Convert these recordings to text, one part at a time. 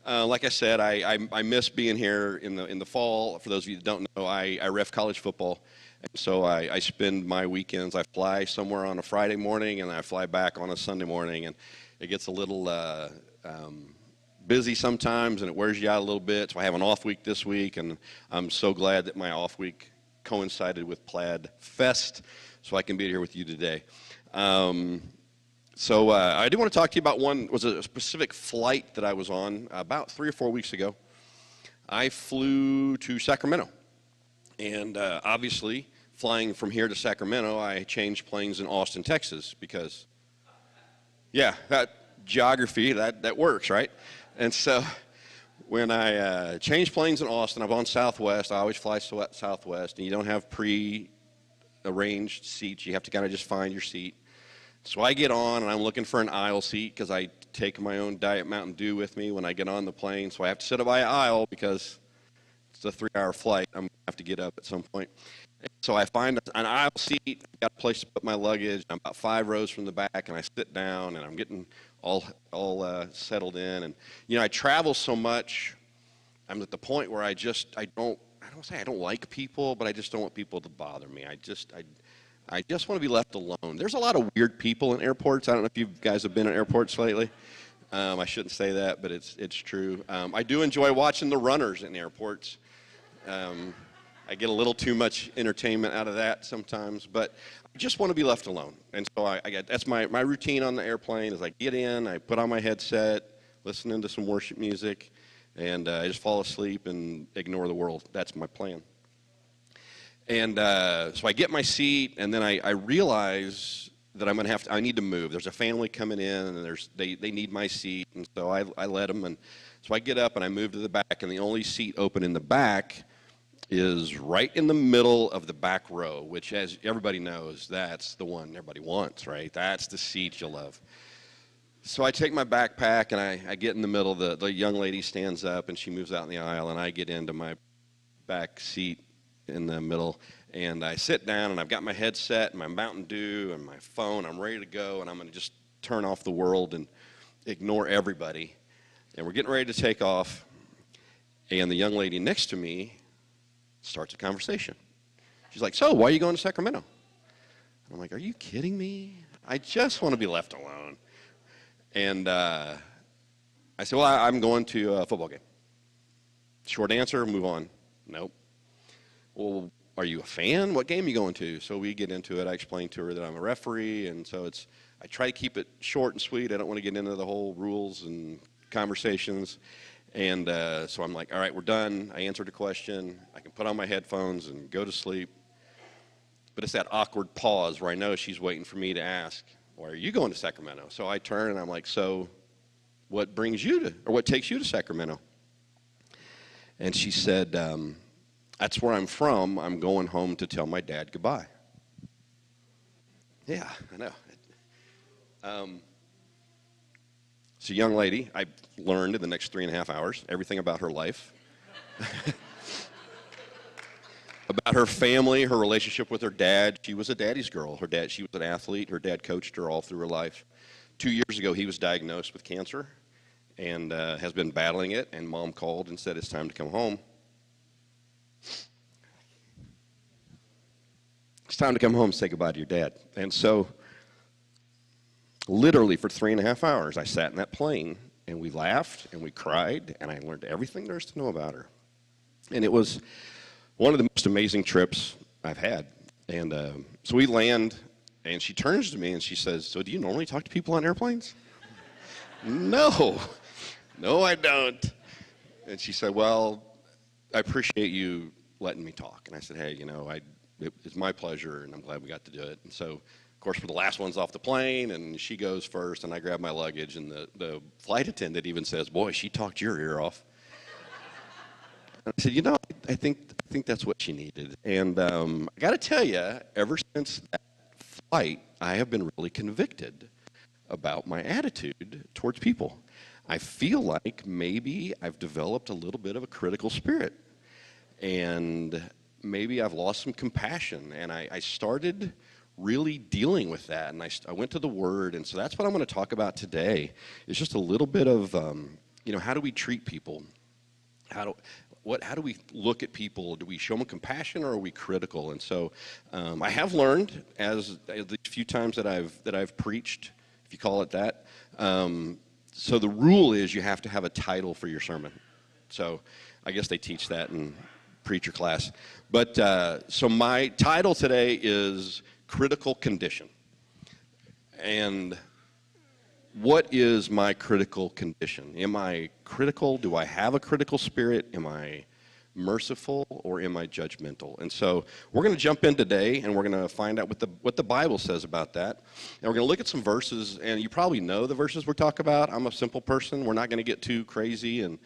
Like I said, I miss being here in the fall. For those of you that don't know, I ref college football, and so I spend my weekends. I fly somewhere on a Friday morning, and I fly back on a Sunday morning, and it gets a little busy sometimes, and it wears you out a little bit. So I have an off week this week, and I'm so glad that my off week coincided with Plaid Fest, so I can be here with you today. So I do want to talk to you about a specific flight that I was on about 3 or 4 weeks ago. I flew to Sacramento, and obviously flying from here to Sacramento, I changed planes in Austin, Texas, because, yeah, that geography, that works, right? And so when I change planes in Austin, I'm on Southwest. I always fly Southwest, and you don't have pre-arranged seats. You have to kind of just find your seat. So I get on, and I'm looking for an aisle seat because I take my own Diet Mountain Dew with me when I get on the plane. So I have to sit by an aisle because it's a 3-hour flight. I'm going to have to get up at some point. So I find an aisle seat. I've got a place to put my luggage. I'm about 5 rows from the back, and I sit down, and I'm getting all settled in. And, you know, I travel so much, I'm at the point where I don't say I don't like people, but I just don't want people to bother me. I just want to be left alone. There's a lot of weird people in airports. I don't know if you guys have been in airports lately. I shouldn't say that, but it's true. I do enjoy watching the runners in airports. I get a little too much entertainment out of that sometimes, but I just want to be left alone. And so that's my routine on the airplane is I get in, I put on my headset, listening to some worship music, and I just fall asleep and ignore the world. That's my plan. And so I get my seat, and then I realize that I need to move. There's a family coming in, and they need my seat, and so I let them. And so I get up, and I move to the back, and the only seat open in the back is right in the middle of the back row, which, as everybody knows, that's the one everybody wants, right? That's the seat you love. So I take my backpack, and I get in the middle. The young lady stands up, and she moves out in the aisle, and I get into my back seat in the middle, and I sit down, and I've got my headset and my Mountain Dew and my phone. I'm ready to go, and I'm going to just turn off the world and ignore everybody. And we're getting ready to take off, and the young lady next to me starts a conversation. She's like, "So, why are you going to Sacramento?" And I'm like, "Are you kidding me? I just want to be left alone." And I said, "Well, I'm going to a football game." Short answer, move on. Nope. "Well, are you a fan? What game are you going to?" So we get into it. I explain to her that I'm a referee, and so I try to keep it short and sweet. I don't want to get into the whole rules and conversations. And so I'm like, all right, we're done. I answered the question. I can put on my headphones and go to sleep. But it's that awkward pause where I know she's waiting for me to ask, "Why are you going to Sacramento?" So I turn, and I'm like, "So what takes you to Sacramento?" And she said, "That's where I'm from. I'm going home to tell my dad goodbye." Yeah, I know. So, young lady, I learned in the next 3.5 hours everything about her life, about her family, her relationship with her dad. She was a daddy's girl. She was an athlete. Her dad coached her all through her life. 2 years ago, he was diagnosed with cancer and has been battling it. And Mom called and said, "It's time to come home." It's time to come home and say goodbye to your dad. And so, literally for 3.5 hours, I sat in that plane, and we laughed, and we cried, and I learned everything there is to know about her. And it was one of the most amazing trips I've had. And so we land, and she turns to me, and she says, "So do you normally talk to people on airplanes?" No, I don't. And she said, "Well, I appreciate you letting me talk." And I said, "Hey, it's my pleasure, and I'm glad we got to do it." And so, of course, we're the last ones off the plane, and she goes first, and I grab my luggage, and the flight attendant even says, "Boy, she talked your ear off." And I said, I think that's what she needed. And I got to tell you, ever since that flight, I have been really convicted about my attitude towards people. I feel like maybe I've developed a little bit of a critical spirit, and maybe I've lost some compassion, and I started really dealing with that, and I went to the Word, and so that's what I'm going to talk about today, is just a little bit of how do we treat people? How do we look at people? Do we show them compassion, or are we critical? And so I have learned as the few times that I've preached, if you call it that. So the rule is you have to have a title for your sermon. So I guess they teach that in preacher class. But so my title today is Critical Condition. And what is my critical condition? Am I critical? Do I have a critical spirit? Am I merciful, or am I judgmental? And so we're going to jump in today, and we're going to find out what the Bible says about that. And we're going to look at some verses, and you probably know the verses we're talking about. I'm a simple person. We're not going to get too crazy and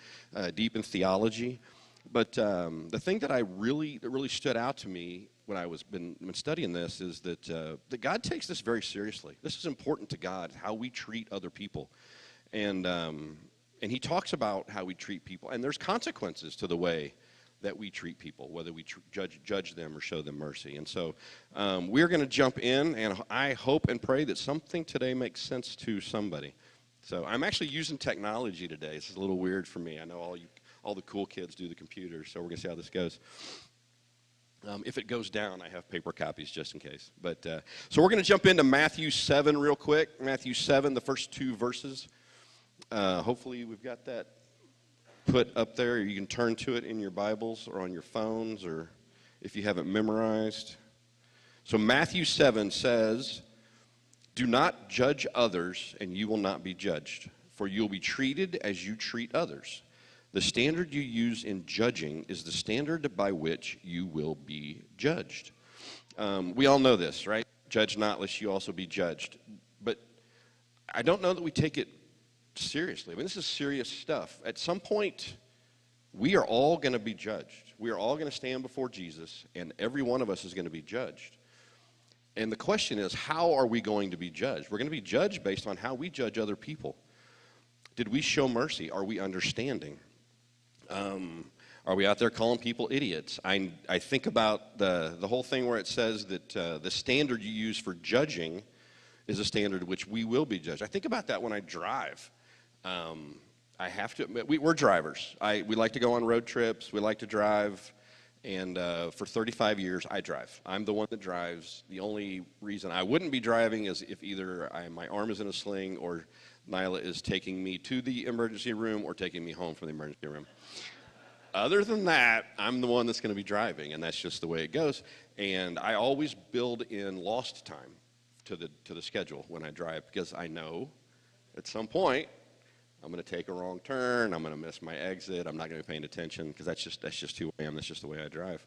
deep in theology. But the thing that really stood out to me when I was been studying this is that God takes this very seriously. This is important to God, how we treat other people, and He talks about how we treat people, and there's consequences to the way that we treat people, whether we judge them or show them mercy. And so we're going to jump in, and I hope and pray that something today makes sense to somebody. So I'm actually using technology today. This is a little weird for me. I know all the cool kids do the computers, so we're going to see how this goes. If it goes down, I have paper copies just in case. But so we're going to jump into Matthew 7 real quick. Matthew 7, the first 2 verses. Hopefully we've got that put up there. You can turn to it in your Bibles or on your phones, or if you haven't memorized. So Matthew 7 says, "Do not judge others, and you will not be judged, for you will be treated as you treat others. The standard you use in judging is the standard by which you will be judged." We all know this, right? Judge not, lest you also be judged. But I don't know that we take it seriously. I mean, this is serious stuff. At some point, we are all going to be judged. We are all going to stand before Jesus, and every one of us is going to be judged. And the question is, how are we going to be judged? We're going to be judged based on how we judge other people. Did we show mercy? Are we understanding? Are we out there calling people idiots? I think about the whole thing where it says that the standard you use for judging is a standard which we will be judged. I think about that when I drive. I have to admit, we're drivers. We like to go on road trips. We like to drive. And for 35 years, I drive. I'm the one that drives. The only reason I wouldn't be driving is if either my arm is in a sling, or Nyla is taking me to the emergency room or taking me home from the emergency room. Other than that, I'm the one that's going to be driving, and that's just the way it goes. And I always build in lost time to the schedule when I drive, because I know at some point I'm going to take a wrong turn, I'm going to miss my exit, I'm not going to be paying attention, because that's just who I am. That's just the way I drive.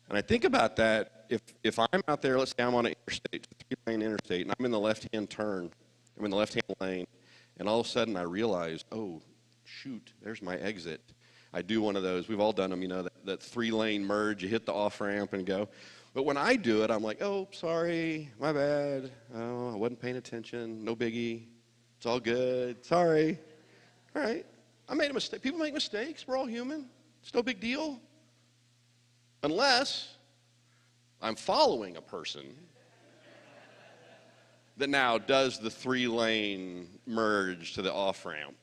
And I think about that, if I'm out there, let's say I'm on an interstate, 3-lane interstate, and I'm in the left-hand turn, I'm in the left-hand lane, and all of a sudden I realize, oh, shoot, there's my exit. I do one of those. We've all done them, that 3-lane merge. You hit the off-ramp and go. But when I do it, I'm like, oh, sorry, my bad. Oh, I wasn't paying attention. No biggie. It's all good. Sorry. All right. I made a mistake. People make mistakes. We're all human. It's no big deal. Unless I'm following a person that now does the 3-lane merge to the off-ramp.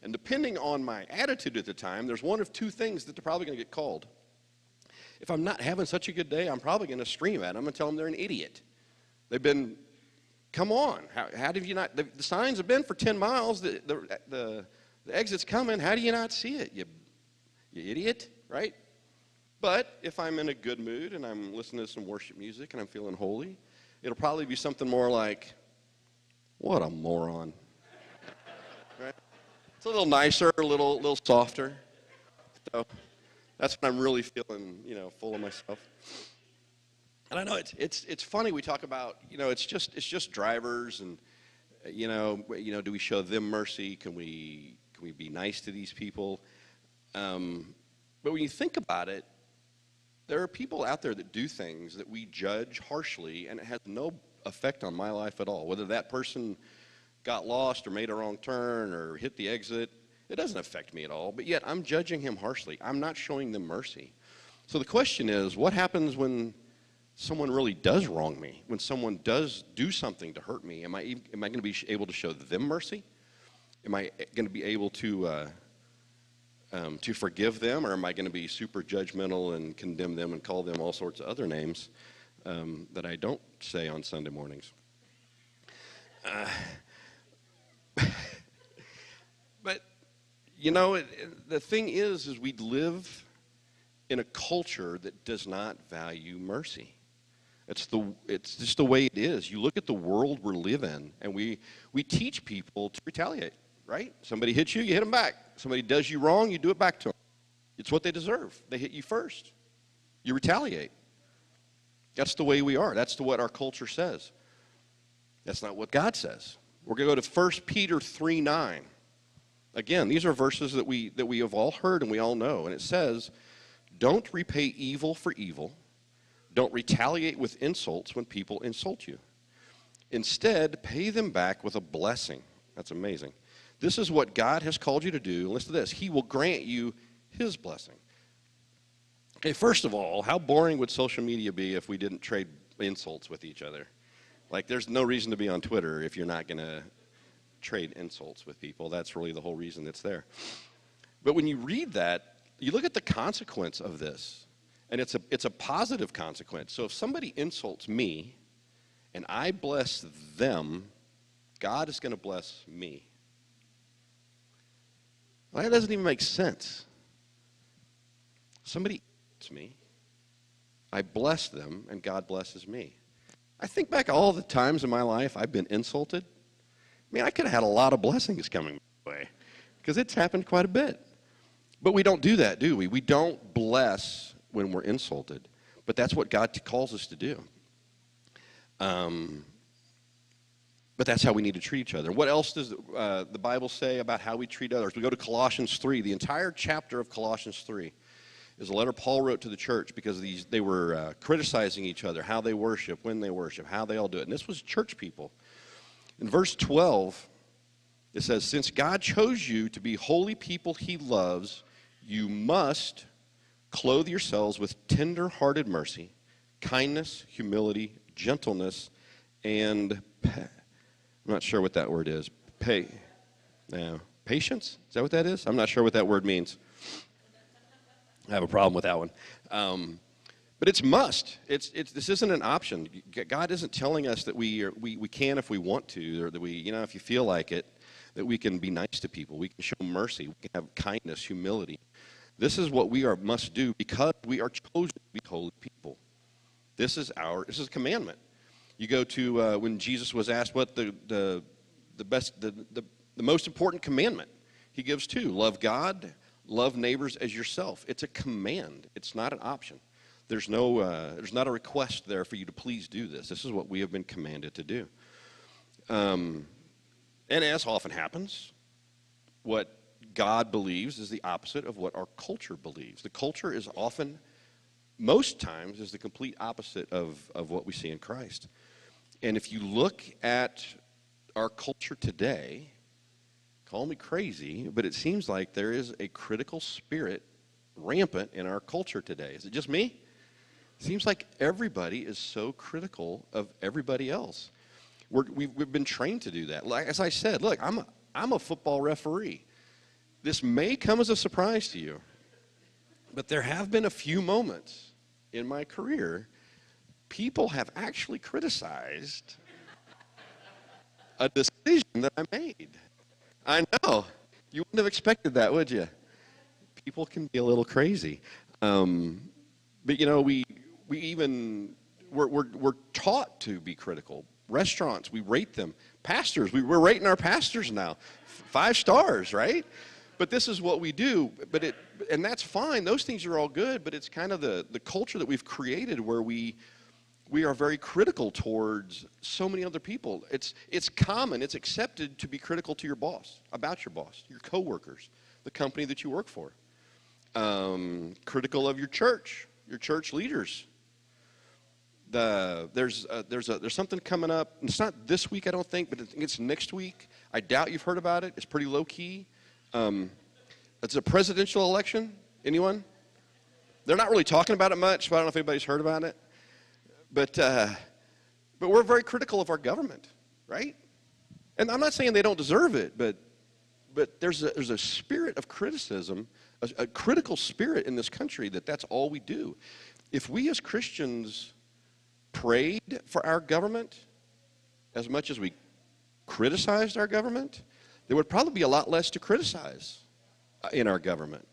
And depending on my attitude at the time, there's one of 2 things that they're probably going to get called. If I'm not having such a good day, I'm probably going to scream at them and tell them they're an idiot. Come on, how did you not, the signs have been for 10 miles, the exit's coming, how do you not see it, you idiot, right? But if I'm in a good mood and I'm listening to some worship music and I'm feeling holy, it'll probably be something more like, what a moron, right? It's a little nicer, a little softer. So that's when I'm really feeling, full of myself. And I know it's funny we talk about, it's just drivers, and do we show them mercy? Can we be nice to these people? But when you think about it, there are people out there that do things that we judge harshly, and it has no effect on my life at all. Whether that person got lost or made a wrong turn or hit the exit, it doesn't affect me at all, but yet I'm judging him harshly. I'm not showing them mercy. So the question is, what happens when someone really does wrong me, when someone does do something to hurt me? Am I going to be able to show them mercy? Am I going to be able to to forgive them, or am I going to be super judgmental and condemn them and call them all sorts of other names that I don't say on Sunday mornings? But, you know, the thing is we live in a culture that does not value mercy. It's just the way it is. You look at the world we live in, and we teach people to retaliate, right? Somebody hits you, you hit them back. Somebody does you wrong, you do it back to them. It's what they deserve. They hit you first. You retaliate. That's the way we are. That's what our culture says. That's not what God says. We're going to go to 1 Peter 3:9. Again, these are verses that we have all heard and we all know. And it says, don't repay evil for evil. Don't retaliate with insults when people insult you. Instead, pay them back with a blessing. That's amazing. This is what God has called you to do. Listen to this. He will grant you his blessing. Okay, first of all, how boring would social media be if we didn't trade insults with each other? Like, there's no reason to be on Twitter if you're not going to trade insults with people. That's really the whole reason it's there. But when you read that, you look at the consequence of this, and it's a positive consequence. So if somebody insults me and I bless them, God is going to bless me. Well, that doesn't even make sense. Somebody insults me, I bless them, and God blesses me. I think back all the times in my life I've been insulted. I mean, I could have had a lot of blessings coming my way because it's happened quite a bit. But we don't do that, do we? We don't bless when we're insulted. But that's what God calls us to do. But that's how we need to treat each other. What else does the Bible say about how we treat others? We go to Colossians 3. The entire chapter of Colossians 3 is a letter Paul wrote to the church because they were criticizing each other, how they worship, when they worship, how they all do it. And this was church people. In verse 12, it says, since God chose you to be holy people he loves, you must clothe yourselves with tender-hearted mercy, kindness, humility, gentleness, and I'm not sure what that word is. Patience? Is that what that is? I'm not sure what that word means. I have a problem with that one. But it's must. This isn't an option. God isn't telling us that we can if we want to, or that if you feel like it, that we can be nice to people. We can show mercy. We can have kindness, humility. This is what we must do because we are chosen to be holy people. This is a commandment. You go to when Jesus was asked what the most important commandment, he gives two: love God, love neighbors as yourself. It's a command. It's not an option. There's not a request there for you to please do this. This is what we have been commanded to do. And as often happens, what God believes is the opposite of what our culture believes. The culture is often, most times, is the complete opposite of what we see in Christ. And if you look at our culture today, call me crazy, but it seems like there is a critical spirit rampant in our culture today. Is it just me? It seems like everybody is so critical of everybody else. We've been trained to do that. Like, as I said, look, I'm a football referee. This may come as a surprise to you, but there have been a few moments in my career people have actually criticized a decision that I made. I know. You wouldn't have expected that, would you? People can be a little crazy. But we're taught to be critical. Restaurants, we rate them. Pastors, we're rating our pastors now. 5 stars, right? But this is what we do. And that's fine. Those things are all good, but it's kind of the culture that we've created where we are very critical towards so many other people. It's common, it's accepted to be critical to your boss, about your boss, your coworkers, the company that you work for. Critical of your church leaders. There's something coming up. It's not this week, I don't think, but I think it's next week. I doubt you've heard about it. It's pretty low key. It's a presidential election. Anyone? They're not really talking about it much, but I don't know if anybody's heard about it. But we're very critical of our government, right? And I'm not saying they don't deserve it, but there's a spirit of criticism a critical spirit in this country that's all we do. If we as Christians prayed for our government as much as we criticized our government, there would probably be a lot less to criticize in our government.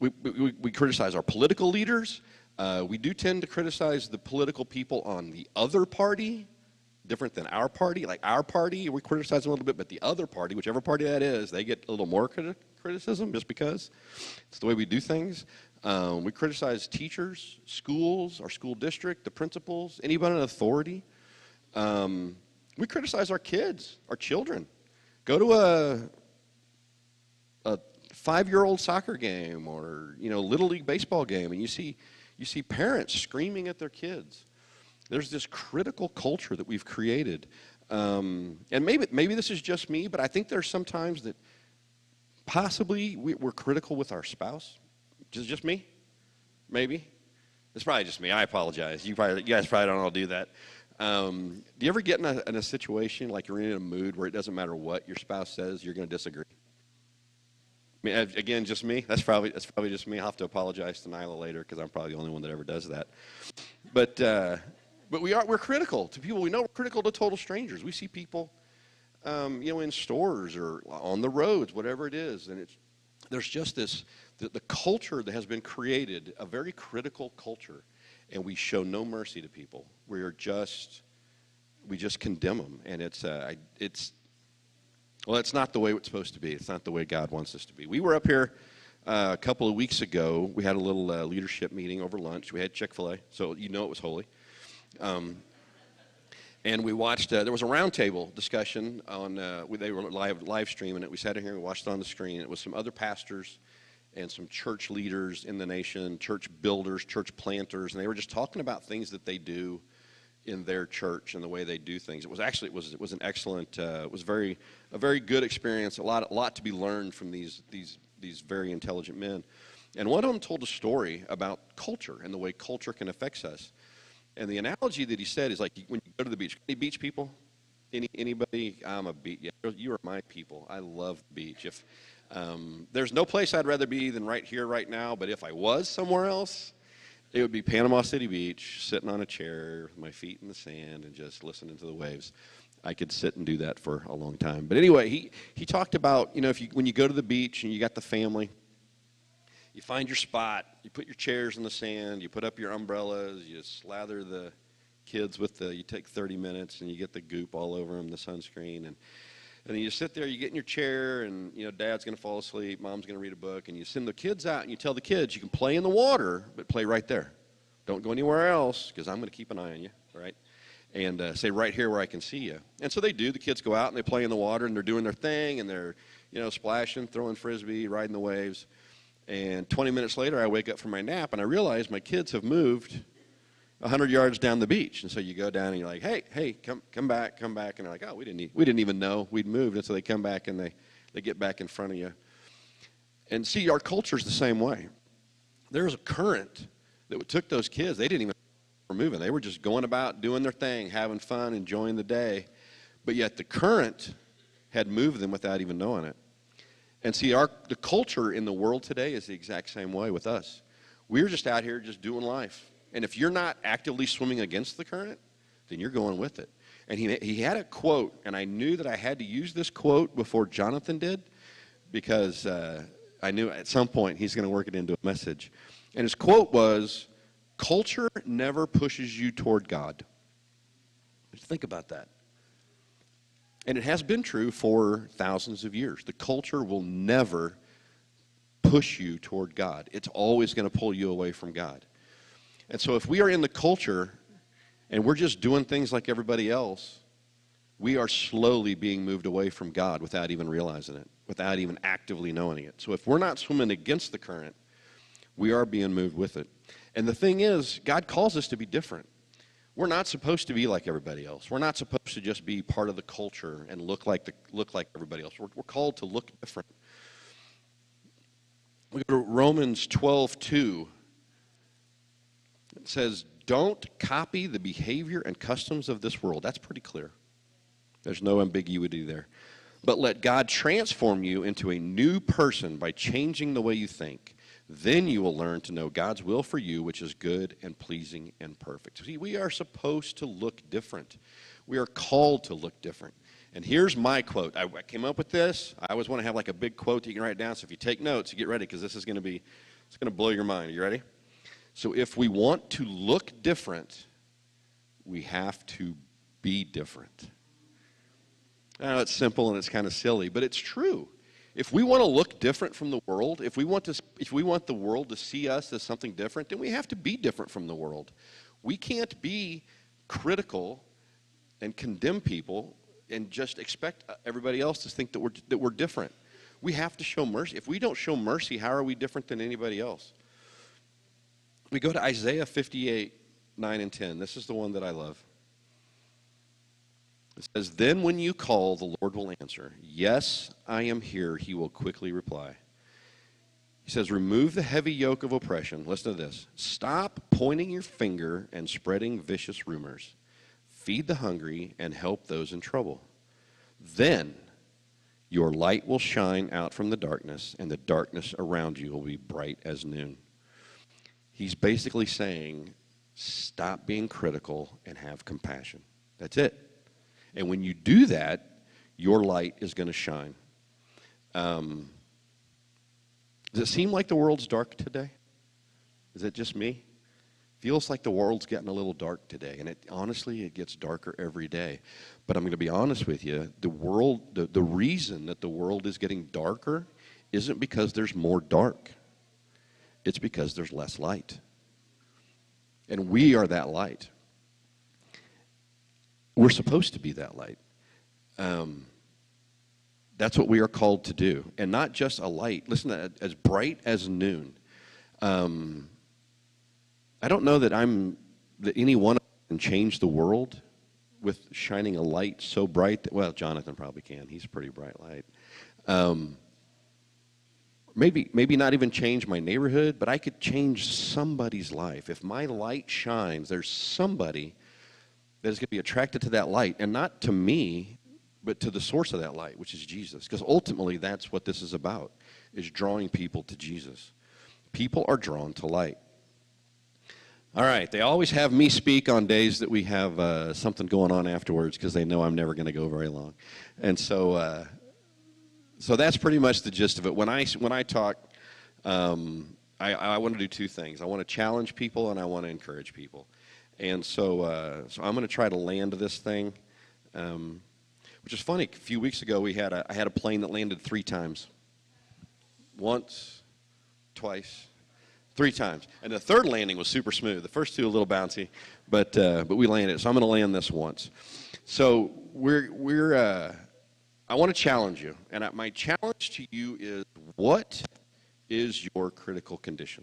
We criticize our political leaders. We do tend to criticize the political people on the other party, different than our party. Like our party, we criticize them a little bit, but the other party, whichever party that is, they get a little more criticism just because it's the way we do things. We criticize teachers, schools, our school district, the principals, anybody in authority. We criticize our kids, our children. Go to a 5-year-old soccer game or little league baseball game, and you see parents screaming at their kids. There's this critical culture that we've created, and maybe this is just me, but I think there's some times that possibly we're critical with our spouse. Just me? Maybe. It's probably just me. I apologize. You guys probably don't all do that. Do you ever get in a situation like you're in a mood where it doesn't matter what your spouse says, you're going to disagree? I mean, again, just me. That's probably just me. I'll have to apologize to Nyla later because I'm probably the only one that ever does that. But we're critical to people we know. We're critical to total strangers. We see people, in stores or on the roads, whatever it is, and there's just the culture that has been created, a very critical culture, and we show no mercy to people. We just condemn them, and it's not the way it's supposed to be. It's not the way God wants us to be. We were up here a couple of weeks ago. We had a little leadership meeting over lunch. We had Chick-fil-A, so it was holy. And we watched, there was a roundtable discussion on, they were live streaming it. We sat in here and watched it on the screen. It was some other pastors and some church leaders in the nation, church builders, church planters, and they were just talking about things that they do in their church and the way they do things. It was an excellent, it was a very good experience. A lot to be learned from these very intelligent men. And one of them told a story about culture and the way culture can affect us. And the analogy that he said is like when you go to the beach. Any beach people? Anybody? I'm a beach. Yeah, you are my people. I love the beach. If there's no place I'd rather be than right here, right now. But if I was somewhere else, it would be Panama City Beach, sitting on a chair with my feet in the sand and just listening to the waves. I could sit and do that for a long time. But anyway, he talked about, when you go to the beach and you got the family, you find your spot, you put your chairs in the sand, you put up your umbrellas, you slather the kids you take 30 minutes and you get the goop all over them, the sunscreen, and then you sit there, you get in your chair, and dad's going to fall asleep, mom's going to read a book, and you send the kids out and you tell the kids you can play in the water, but play right there. Don't go anywhere else because I'm going to keep an eye on you, all right? And say right here where I can see you. And so they do. The kids go out and they play in the water and they're doing their thing and they're splashing, throwing frisbee, riding the waves. And 20 minutes later, I wake up from my nap, and I realize my kids have moved 100 yards down the beach. And so you go down, and you're like, hey, come back. And they're like, oh, we didn't even know we'd moved. And so they come back, and they get back in front of you. And see, our culture's the same way. There's a current that took those kids. They didn't even know they were moving. They were just going about doing their thing, having fun, enjoying the day. But yet the current had moved them without even knowing it. And see, the culture in the world today is the exact same way with us. We're just out here just doing life. And if you're not actively swimming against the current, then you're going with it. And he had a quote, and I knew that I had to use this quote before Jonathan did, because I knew at some point he's going to work it into a message. And his quote was, "Culture never pushes you toward God." Just think about that. And it has been true for thousands of years. The culture will never push you toward God. It's always going to pull you away from God. And so if we are in the culture and we're just doing things like everybody else, we are slowly being moved away from God without even realizing it, without even actively knowing it. So if we're not swimming against the current, we are being moved with it. And the thing is, God calls us to be different. We're not supposed to be like everybody else. We're not supposed to just be part of the culture and look like everybody else. We're called to look different. We go to Romans 12:2. It says, "Don't copy the behavior and customs of this world." That's pretty clear. There's no ambiguity there. But let God transform you into a new person by changing the way you think. Then you will learn to know God's will for you, which is good and pleasing and perfect. See, we are supposed to look different. We are called to look different. And here's my quote. I came up with this. I always want to have like a big quote that you can write down. So if you take notes, you get ready, because this is going to be, it's going to blow your mind. Are you ready? So if we want to look different, we have to be different. I know it's simple and it's kind of silly, but it's true. If we want to look different from the world, if we want the world to see us as something different, then we have to be different from the world. We can't be critical and condemn people and just expect everybody else to think that we're different. We have to show mercy. If we don't show mercy, how are we different than anybody else? We go to Isaiah 58, 9 and 10. This is the one that I love. It says, "Then when you call, the Lord will answer. Yes, I am here, he will quickly reply." He says, "Remove the heavy yoke of oppression." Listen to this. "Stop pointing your finger and spreading vicious rumors. Feed the hungry and help those in trouble. Then your light will shine out from the darkness, and the darkness around you will be bright as noon." He's basically saying, stop being critical and have compassion. That's it. And when you do that, your light is going to shine. Does it seem like the world's dark today? Is it just me? Feels like the world's getting a little dark today, and honestly, it gets darker every day. But I'm going to be honest with you, the reason that the world is getting darker isn't because there's more dark. It's because there's less light. And we are that light. We're supposed to be that light. That's what we are called to do. And not just a light. Listen, as bright as noon. I don't know that any one of us can change the world with shining a light so bright that, well, Jonathan probably can. He's a pretty bright light. Maybe not even change my neighborhood, but I could change somebody's life. If my light shines, there's somebody that is going to be attracted to that light, and not to me, but to the source of that light, which is Jesus. Because ultimately, that's what this is about, is drawing people to Jesus. People are drawn to light. All right, they always have me speak on days that we have something going on afterwards, because they know I'm never going to go very long. And so that's pretty much the gist of it. When I talk, I want to do two things. I want to challenge people, and I want to encourage people. And so I'm going to try to land this thing, which is funny. A few weeks ago, I had a plane that landed 3 times. Once, twice, 3 times. And the third landing was super smooth. The first 2 a little bouncy, but we landed. So I'm going to land this once. So I want to challenge you. And my challenge to you is, what is your critical condition?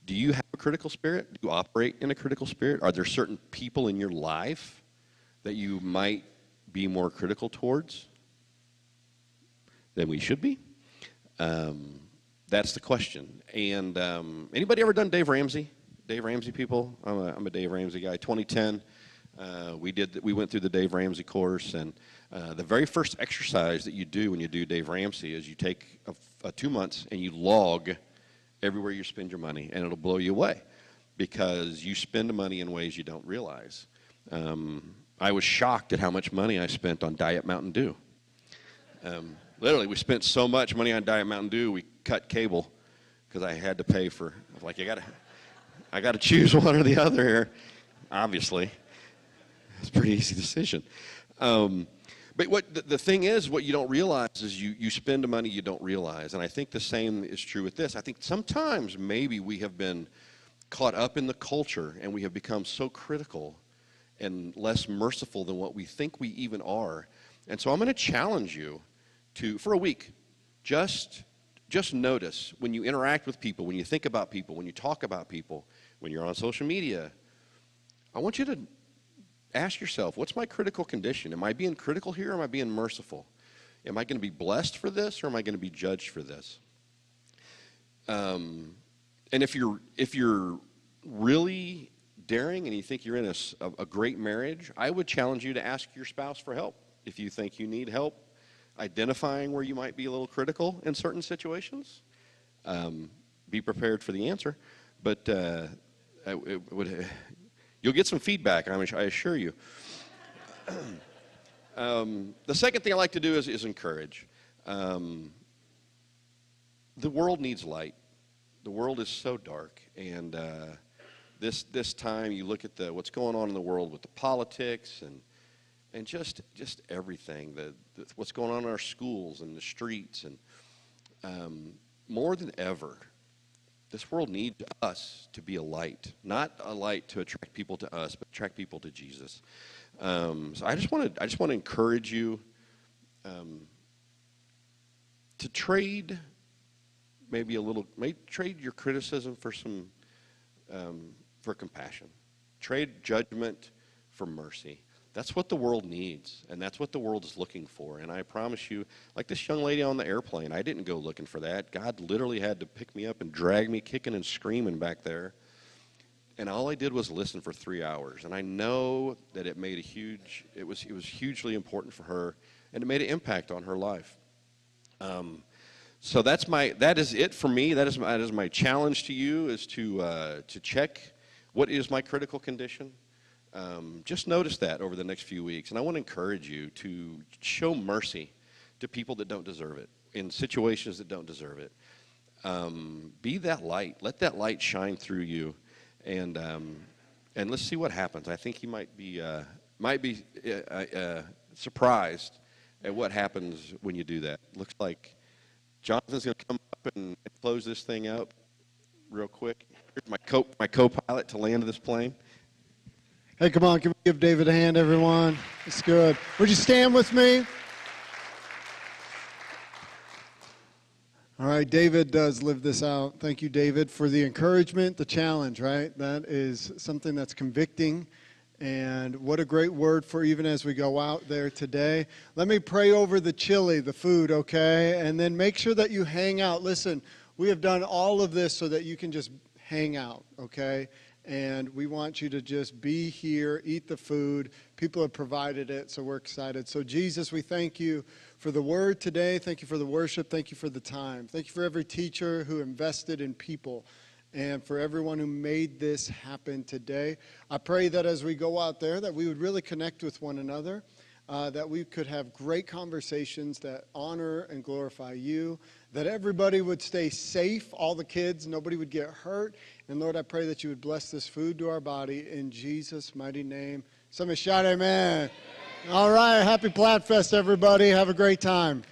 Do you have a critical spirit? Do you operate in a critical spirit? Are there certain people in your life that you might be more critical towards than we should be? That's the question. And anybody ever done Dave Ramsey? Dave Ramsey people? I'm a Dave Ramsey guy. 2010, we went through the Dave Ramsey course, and the very first exercise that you do when you do Dave Ramsey is you take 2 months and you log everywhere you spend your money, and it'll blow you away, because you spend the money in ways you don't realize. I was shocked at how much money I spent on Diet Mountain Dew. Literally, we spent so much money on Diet Mountain Dew, we cut cable because I had to pay for. I was like, I got to choose one or the other here. Obviously, it's a pretty easy decision. But the thing is, what you don't realize is you spend the money you don't realize. And I think the same is true with this. I think sometimes maybe we have been caught up in the culture, and we have become so critical and less merciful than what we think we even are. And so I'm going to challenge you to, for a week, just notice when you interact with people, when you think about people, when you talk about people, when you're on social media. I want you to ask yourself, what's my critical condition? Am I being critical here, or am I being merciful? Am I going to be blessed for this, or am I going to be judged for this? And if you're really daring and you think you're in a great marriage, I would challenge you to ask your spouse for help. If you think you need help identifying where you might be a little critical in certain situations, be prepared for the answer. But you'll get some feedback, I assure you. The second thing I like to do is encourage. The world needs light. The world is so dark, and this time you look at what's going on in the world with the politics and just everything, what's going on in our schools and the streets, and more than ever, this world needs us to be a light, not a light to attract people to us, but attract people to Jesus. So I just want to encourage you to trade trade your criticism for for compassion. Trade judgment for mercy. That's what the world needs, and that's what the world is looking for. And I promise you, like this young lady on the airplane, I didn't go looking for that. God literally had to pick me up and drag me kicking and screaming back there. And all I did was listen for 3 hours. And I know that it was hugely important for her, and it made an impact on her life. So that is it for me. That is my challenge to you, is to check what is my critical condition. Just notice that over the next few weeks. And I want to encourage you to show mercy to people that don't deserve it, in situations that don't deserve it. Be that light. Let that light shine through you. And let's see what happens. I think you might be surprised at what happens when you do that. Looks like Jonathan's going to come up and close this thing out real quick. Here's my co-pilot to land this plane. Hey, come on, can we give David a hand, everyone? It's good. Would you stand with me? All right, David does live this out. Thank you, David, for the encouragement, the challenge, right? That is something that's convicting, and what a great word for even as we go out there today. Let me pray over the chili, the food, okay? And then make sure that you hang out. Listen, we have done all of this so that you can just hang out, okay? And we want you to just be here, eat the food. People have provided it, so we're excited. So, Jesus, we thank you for the word today. Thank you for the worship. Thank you for the time. Thank you for every teacher who invested in people and for everyone who made this happen today. I pray that as we go out there, that we would really connect with one another, that we could have great conversations that honor and glorify you, that everybody would stay safe, all the kids, nobody would get hurt. And Lord, I pray that you would bless this food to our body in Jesus' mighty name. Somebody shout amen. All right, happy Plaid Fest, everybody. Have a great time.